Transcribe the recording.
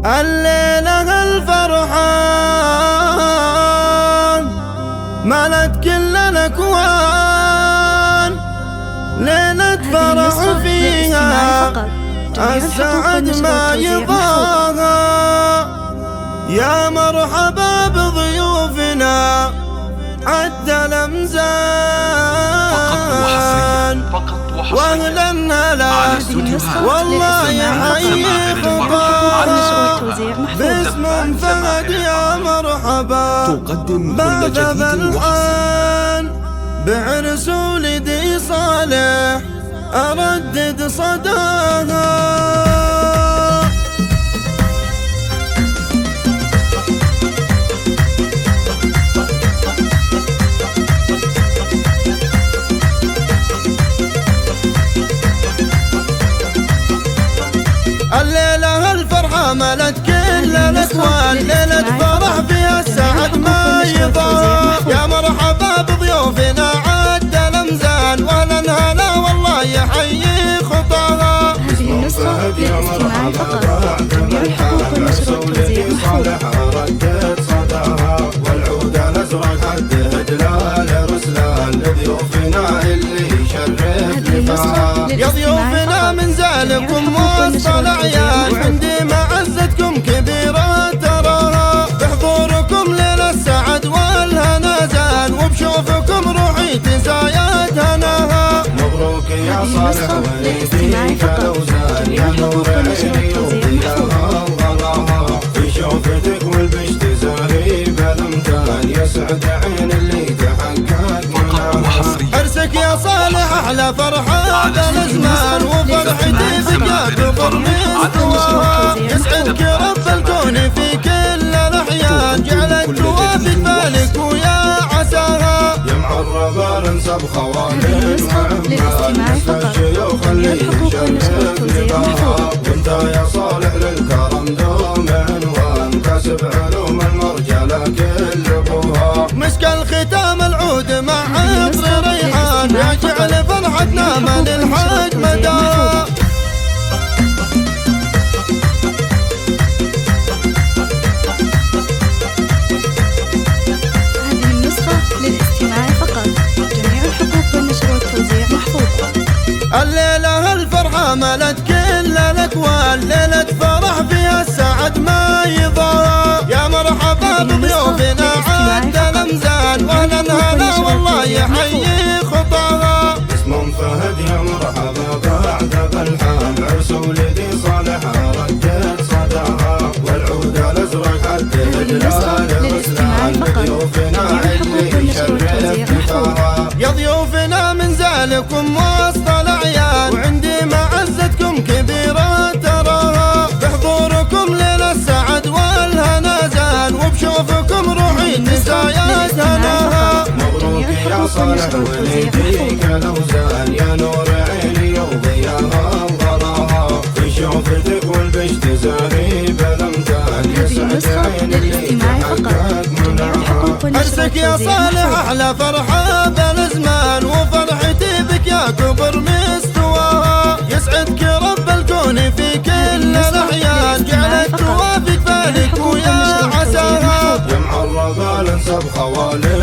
الليلة الفرحان ملت كل الأكوان، ليلة فرح فيها السعد ما يضاهى. يا مرحبا بضيوفنا عد الأمزان، واهلا هلا والله يحيي خطاها. باسم فهد يا مرحبا بعد ذا الحان، بعرس ولدي صالح أردد صداها. الليلة الفرحة ملت كل الأكوان، ليلة فرح فيها السعد ما يضاهى. يا مرحبا بضيوفنا عد الأمزان، واهلا هلا والله يحيي خطاها. هذه النسخة للاستماع فقط، جميع الحقوق والنشر والتوزيع محفوظ. ردت صداها والعود الأزرق عد هدلال رسلان لضيوفنا اللي يشرف لفاها. يا ضيوفنا من زالكم وسط الأعيان، عندي معزتكم كبيرة تراها. بحضوركم ليل السعد والهنا زان، وبشوفكم روحي تزايد هناها. مبروك يا صالح وليديك الأوزان، يا نور عيني وضياها وغلاها. في شوفتك والبشت زاهي بالأمتان، يسعد عين اللي تحقق مناها. عرسك يا صالح أحلى فرحة بالأزمان، وفرحتي بك كبر مستواها. يسعدك رب الكون في كل الأحيان، جعلت توافق بالك ويا عساها. يا معربة ننسب خوالين للاستماع فقط، جميع الحقوق والنشر والتوزيع محفوظ. وانت يا صالح للكرم دوم عنوان، كاسب علوم المرجلة كل ابوها. مسك الختام العود مع عطر ريحان، يجعل فرحتنا ما للحاج مداها. هذه النسخة للاستماع فقط، جميع الحقوق والنشر والتوزيع محفوظ. الليلة الفرحة ملت كل الأكوان، ليلة فرح فيها السعد ما يضاهى. يا مرحبا بضيوفنا عد الأمزان، واهلا هلا والله يحيي خطاها. اسم فهد يا مرحبا بعد بالحان، عرس ولدي صالح ردت صداها. والعود الأزرق عد هدلال رسلان لضيوفنا اللي يشرف لفاها. يا ضيوفنا من زالكم وسط الأعيان، وعندي معزتكم كبيرة تراها. بحضوركم ليل السعد والهنا زان، وبشوفكم روحي تزايد هناها. مبروك يا صالح وليديك الأوزان، يا نور عيني وضياها وغلاها. في شوفتك والبشت زاهي بالأمتان، يسعد عين اللي تحقق مناها. عرسك يا صالح أحلى فرحة بالأزمان، وفرحتي بك يا كبر مستواها. يسعدك رب الكون في كل الأحيان، جعلت توافق بالك ويا عساها. يا معربة ننسب خوالين